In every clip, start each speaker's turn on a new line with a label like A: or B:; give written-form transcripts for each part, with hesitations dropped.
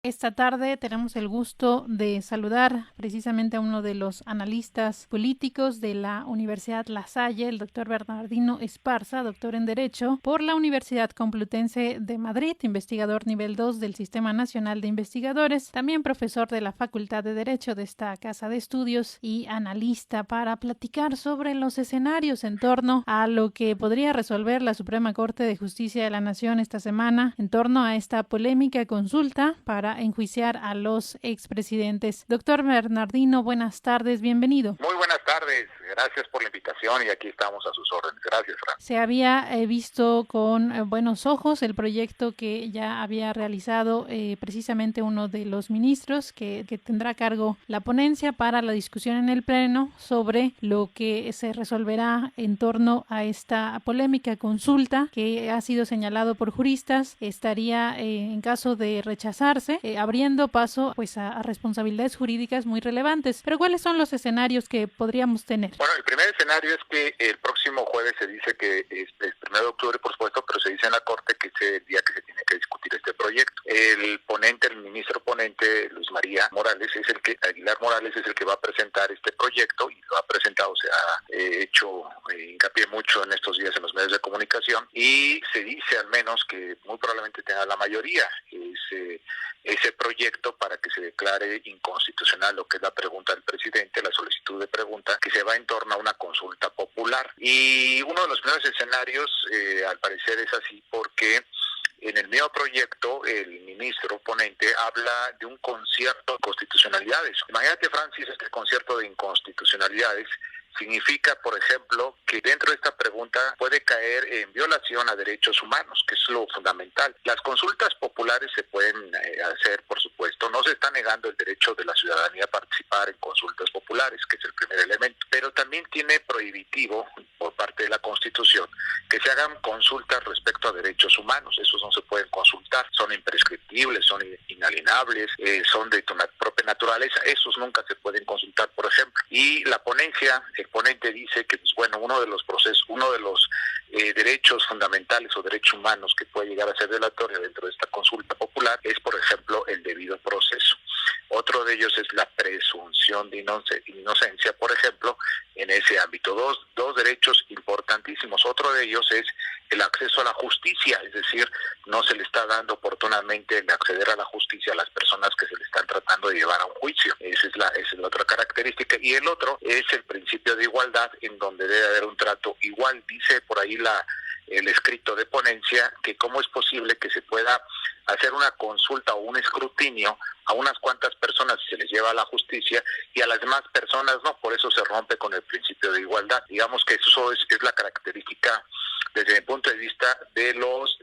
A: Esta tarde tenemos el gusto de saludar precisamente a uno de los analistas políticos de la Universidad La Salle, el doctor Bernardino Esparza, doctor en Derecho por la Universidad Complutense de Madrid, investigador nivel 2 del Sistema Nacional de Investigadores, también profesor de la Facultad de Derecho de esta casa de estudios y analista para platicar sobre los escenarios en torno a lo que podría resolver la Suprema Corte de Justicia de la Nación esta semana en torno a esta polémica consulta para enjuiciar a los expresidentes. Doctor Bernardino, buenas tardes, bienvenido.
B: Muy buenas tardes, gracias por la invitación y aquí estamos a sus órdenes. Gracias, Fran.
A: Se había visto con buenos ojos el proyecto que ya había realizado precisamente uno de los ministros que tendrá a cargo la ponencia para la discusión en el Pleno sobre lo que se resolverá en torno a esta polémica consulta que ha sido señalado por juristas, estaría en caso de rechazarse, abriendo paso pues a responsabilidades jurídicas muy relevantes. Pero ¿cuáles son los escenarios que podríamos tener?
B: Bueno, el primer escenario es que el próximo jueves se dice que es 1 de octubre, por supuesto, pero se dice en la Corte que es el día que se tiene que discutir este proyecto. El ministro ponente, Aguilar Morales, es el que va a presentar este proyecto y lo ha presentado, se ha hecho hincapié mucho en estos días en los medios de comunicación y se dice al menos que muy probablemente tenga la mayoría ese proyecto para que se declare inconstitucional lo que es la pregunta del presidente, la solicitud de pregunta, que se va en torno a una consulta popular. Y uno de los primeros escenarios, al parecer es así, porque en el mismo proyecto, el ministro ponente habla de un concierto de constitucionalidades. Imagínate, Francis, este concierto de inconstitucionalidades significa, por ejemplo, que dentro de esta pregunta puede caer en violación a derechos humanos, que es lo fundamental. Las consultas populares se pueden hacer, por supuesto, no se está negando el derecho de la ciudadanía a participar en consultas populares, que es el primer elemento, pero también tiene prohibitivo por parte de la Constitución que se hagan consultas respecto a derechos humanos. Esos no se pueden consultar, son imprescriptibles, son inalienables, son de tu propia naturaleza, esos nunca se pueden consultar, por ejemplo. Y la ponencia, el ponente dice que, pues, bueno, uno de los derechos fundamentales o derechos humanos que puede llegar a ser violatorio dentro de esta consulta popular es, por ejemplo, el debido proceso. Otro de ellos es la presunción de inocencia, por ejemplo, en ese ámbito. Dos derechos importantísimos. Otro de ellos es el acceso a la justicia, es decir, no se le está dando oportunamente el acceder a la justicia a las personas que se le están tratando de llevar a un juicio. Esa es la otra característica. Y el otro es el principio de igualdad, en donde debe haber un trato igual. Dice por ahí el escrito de ponencia que cómo es posible que se pueda hacer una consulta o un escrutinio a unas cuantas personas se les lleva a la justicia y a las demás personas no, por eso se rompe con el principio de igualdad. Digamos que eso es la característica desde mi punto de vista de los,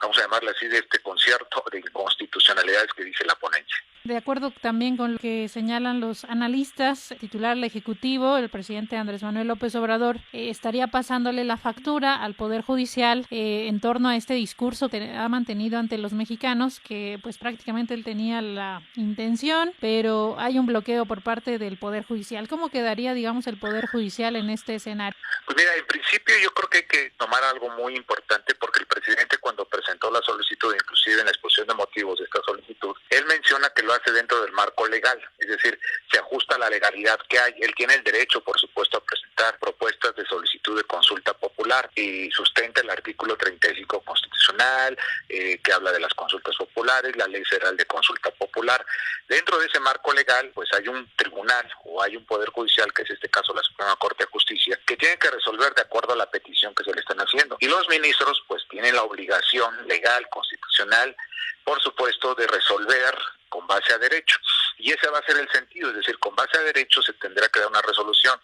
B: vamos a llamarle así, de este concierto de inconstitucionalidades que dice la ponencia.
A: De acuerdo también con lo que señalan los analistas, el titular del Ejecutivo, el presidente Andrés Manuel López Obrador, estaría pasándole la factura al Poder Judicial en torno a este discurso que ha mantenido ante los mexicanos, que pues prácticamente él tenía la intención, pero hay un bloqueo por parte del Poder Judicial. ¿Cómo quedaría, digamos, el Poder Judicial en este escenario?
B: Pues mira, en principio yo creo que hay que tomar algo muy importante porque el presidente cuando presentó la solicitud, inclusive en la exposición de motivos de esta solicitud, él menciona que lo hace dentro del marco legal, es decir, se ajusta a la legalidad que hay. Él tiene el derecho, por supuesto, a presentar propuestas de solicitud de consulta popular y sustenta el artículo 35 constitucional, que habla de las consultas populares, la Ley Federal de Consulta Popular. Dentro de ese marco legal, pues hay un tribunal o hay un poder judicial, que es este caso la Suprema Corte de Justicia, que tiene que resolver de acuerdo a la petición que se le están haciendo. Y los ministros, pues, tienen la obligación legal, constitucional, por supuesto, de resolver con base a derecho. Y ese va a ser el sentido, es decir, con base a derecho se tendrá que dar una resolución.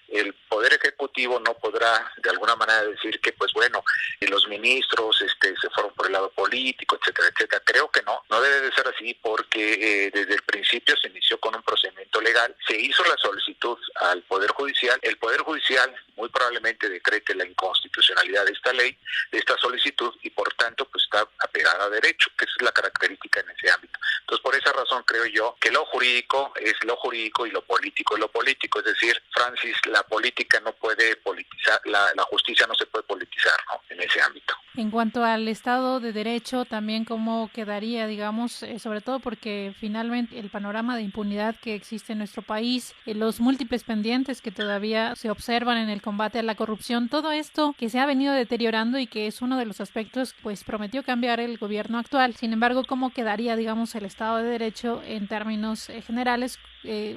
B: El Poder Ejecutivo no podrá de alguna manera decir que, pues bueno, los ministros se fueron por el lado político, etcétera, etcétera. Creo que no debe de ser así porque desde el principio se inició con un procedimiento legal, se hizo la solicitud al Poder Judicial, el Poder Judicial muy probablemente decrete la inconstitucionalidad de esta ley, de esta solicitud, y por tanto pues está apegada a derecho, que esa es la característica en ese ámbito. Entonces, por esa razón creo yo que lo jurídico es lo jurídico y lo político es lo político, es decir, Francis, la política no puede politizar, la justicia no se puede politizar, ¿no?, en ese ámbito.
A: En cuanto al Estado de Derecho, también cómo quedaría, digamos, sobre todo porque finalmente el panorama de impunidad que existe en nuestro país, los múltiples pendientes que todavía se observan en el combate a la corrupción, todo esto que se ha venido deteriorando y que es uno de los aspectos, pues prometió cambiar el gobierno actual. Sin embargo, ¿cómo quedaría, digamos, el Estado de Derecho en términos generales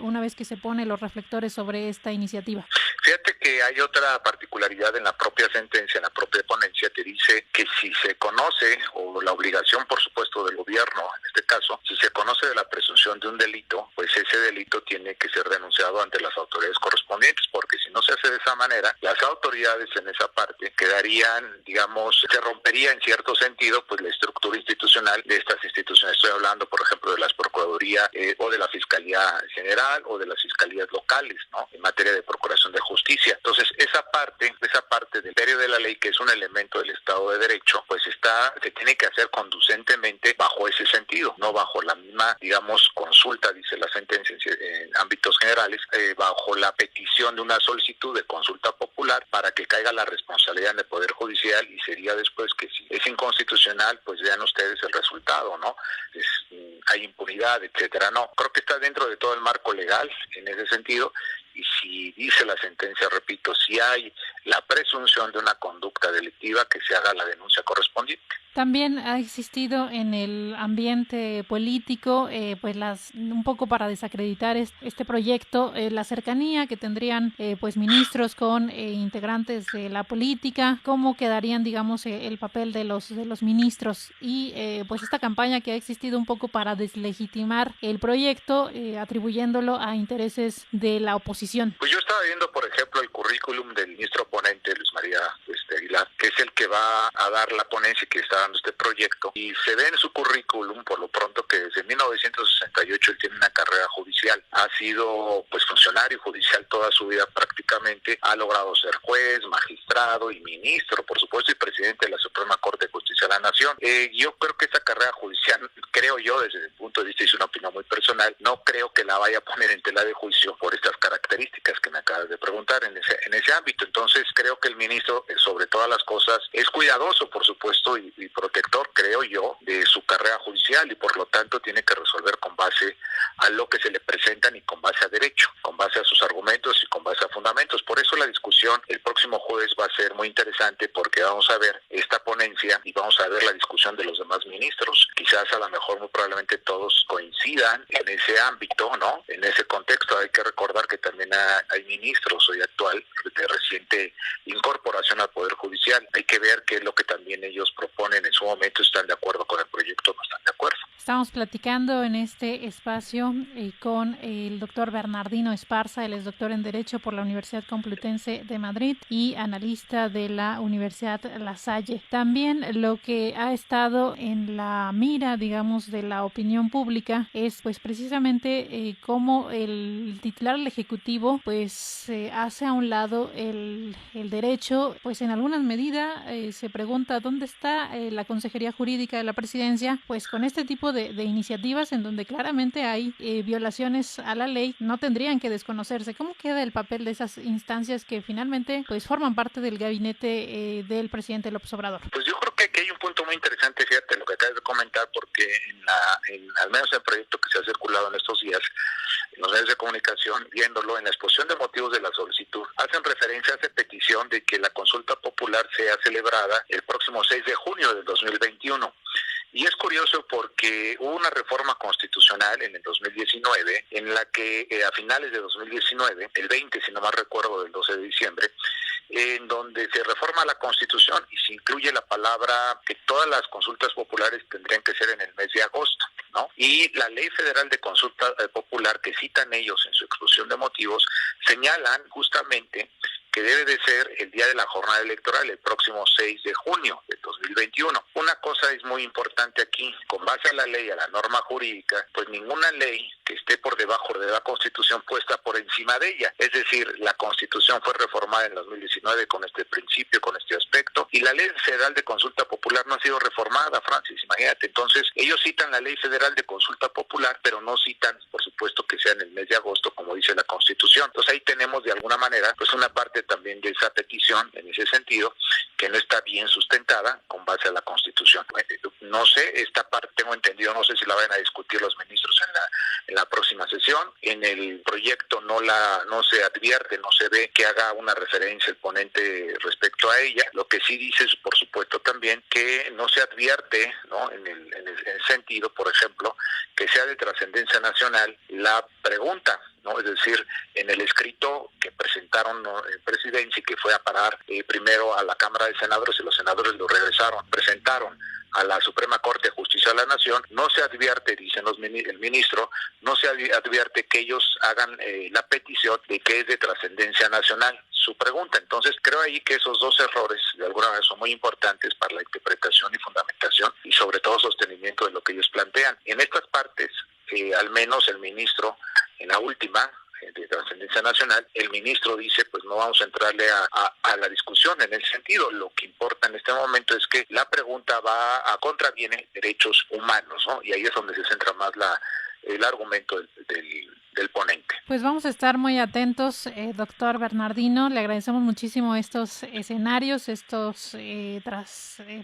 A: una vez que se pone los reflectores sobre esta iniciativa?
B: Fíjate que hay otra particularidad en la propia sentencia, en la propia ponencia, que dice que si se conoce, o la obligación, por supuesto, del gobierno, en este caso, si se conoce de la presunción de un delito, pues ese delito tiene que ser denunciado ante las autoridades correspondientes, porque si no se hace de esa manera, las autoridades en esa parte quedarían, digamos, se rompería en cierto sentido, pues la estructura institucional de estas instituciones. Estoy hablando, por ejemplo, de las Procuradurías o de la Fiscalía General o de las Fiscalías locales, ¿no? En materia de procuración de justicia. Entonces, esa parte del criterio de la ley, que es un elemento del Estado de Derecho, pues se tiene que hacer conducentemente bajo ese sentido, no bajo la misma, digamos, consulta, dice la sentencia en ámbitos generales, bajo la petición de una solicitud de consulta popular para que caiga la responsabilidad en el Poder Judicial, y sería después que si es inconstitucional, pues vean ustedes el resultado, ¿no? Hay impunidad, etcétera. No, creo que está dentro de todo el marco legal en ese sentido. Y si dice la sentencia, repito, si hay la presunción de una conducta delictiva, que se haga la denuncia correspondiente.
A: También ha existido en el ambiente político, pues un poco para desacreditar este proyecto, la cercanía que tendrían pues ministros con integrantes de la política, cómo quedarían, digamos, el papel de los ministros y pues esta campaña que ha existido un poco para deslegitimar el proyecto, atribuyéndolo a intereses de la oposición.
B: Pues yo estaba viendo, por ejemplo, el currículum del ministro ponente, Luis María Aguilar, que es el que va a dar la ponencia que está dando este proyecto, y se ve en su currículum, por lo pronto, que desde 1968 él tiene una carrera judicial, ha sido pues funcionario judicial toda su vida prácticamente, ha logrado ser juez, magistrado y ministro, por supuesto, y presidente de la Suprema Corte de Justicia de la Nación. Yo creo que esa carrera judicial, creo yo, desde el punto de vista, y es una opinión muy personal, no creo que la vaya a poner en tela de juicio por estas características que me acabas de preguntar en ese ámbito. Entonces creo que el ministro, sobre todas las cosas, es cuidadoso, por supuesto, y protector, creo yo, de su carrera judicial, y por lo tanto tiene que resolver con base a lo que se le presentan y con base a derecho, con base a sus argumentos y con base a fundamentos. Por eso la discusión el próximo jueves va a ser muy interesante, porque vamos a ver esta ponencia y vamos a ver la discusión de los demás ministros. Quizás a lo mejor, muy probablemente, todos coincidan en ese ámbito, ¿no? En ese contexto. Hay que recordar que también hay ministros hoy actual de reciente incorporación al Poder Judicial. Hay que ver qué es lo que también ellos proponen en su momento, están de acuerdo con el proyecto o no están de acuerdo.
A: Estamos platicando en este espacio con el doctor Bernardino Esparza. Él es doctor en Derecho por la Universidad Complutense de Madrid y analista de la Universidad La Salle. También lo que ha estado en la mira, digamos, de la opinión pública es pues precisamente cómo el titular del Ejecutivo pues hace a un lado el derecho, pues en algunas medidas se pregunta dónde está la Consejería Jurídica de la Presidencia, pues con este tipo de iniciativas en donde claramente hay violaciones a la ley, no tendrían que desconocerse. ¿Cómo queda el papel de esas instancias que finalmente pues forman parte del gabinete del presidente López Obrador?
B: Pues yo creo que aquí hay un punto muy interesante, fíjate lo que acabas de comentar, porque al menos en el proyecto que se ha circulado en estos días, en los medios de comunicación, viéndolo en la exposición de motivos de la solicitud, hacen referencia a esa petición de que la consulta popular sea celebrada el próximo 6 de junio del 2021. Y es curioso porque hubo una reforma constitucional en el 2019, en la que a finales de 2019, el 20, si no mal recuerdo, del 12 de diciembre, en donde se reforma la Constitución y se incluye la palabra que todas las consultas populares tendrían que ser en el mes de agosto, ¿no? Y la Ley Federal de Consulta Popular, que citan ellos en su exposición de motivos, señalan justamente que debe de ser el día de la jornada electoral, el próximo 6 de junio del 2021. Una cosa es muy importante aquí, con base a la ley, a la norma jurídica, pues ninguna ley que esté por debajo de la Constitución puesta por encima de ella. Es decir, la Constitución fue reformada en 2019 con este principio, con este aspecto, y la Ley Federal de Consulta Popular no ha sido reformada, Francis, imagínate. Entonces, ellos citan la Ley Federal de Consulta Popular, pero no citan, por supuesto, que sea en el mes de agosto, como dice la Constitución. Entonces, ahí tenemos de alguna manera pues una parte parte también de esa petición, en ese sentido, que no está bien sustentada con base a la Constitución. No sé, esta parte tengo entendido, no sé si la van a discutir los ministros en la próxima sesión. En el proyecto no se advierte, no se ve que haga una referencia el ponente respecto a ella. Lo que sí dice es, por supuesto, también que no se advierte, ¿no?, en el sentido, por ejemplo, que sea de trascendencia nacional la pregunta, ¿no? Es decir, en el escrito que presentaron en presidencia y que fue a parar primero a la Cámara de Senadores y los senadores lo presentaron a la Suprema Corte de Justicia de la Nación, no se advierte, dicen el ministro, no se advierte que ellos hagan la petición de que es de trascendencia nacional su pregunta. Entonces, creo ahí que esos dos errores, de alguna manera, son muy importantes para la interpretación y fundamentación y sobre todo sostenimiento de lo que ellos plantean. En estas partes, al menos el ministro, en la última, de trascendencia nacional, el ministro dice, pues no vamos a entrarle a la discusión en el sentido. Lo que importa en este momento es que la pregunta contraviene derechos humanos, ¿no? Y ahí es donde se centra más el argumento del ponente.
A: Pues vamos a estar muy atentos, doctor Bernardino. Le agradecemos muchísimo estos escenarios,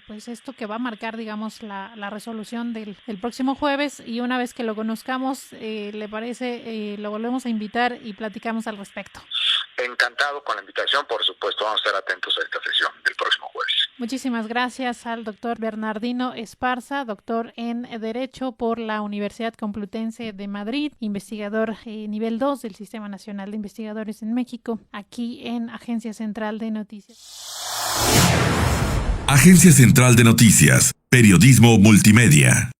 A: pues esto que va a marcar, digamos, la resolución del próximo jueves, y una vez que lo conozcamos, ¿le parece? Lo volvemos a invitar y platicamos al respecto.
B: Encantado con la invitación, por supuesto, vamos a estar atentos a esta sesión del próximo jueves.
A: Muchísimas gracias al doctor Bernardino Esparza, doctor en Derecho por la Universidad Complutense de Madrid, investigador nivel 2 del Sistema Nacional de Investigadores en México, aquí en Agencia Central de Noticias.
C: Agencia Central de Noticias, periodismo multimedia.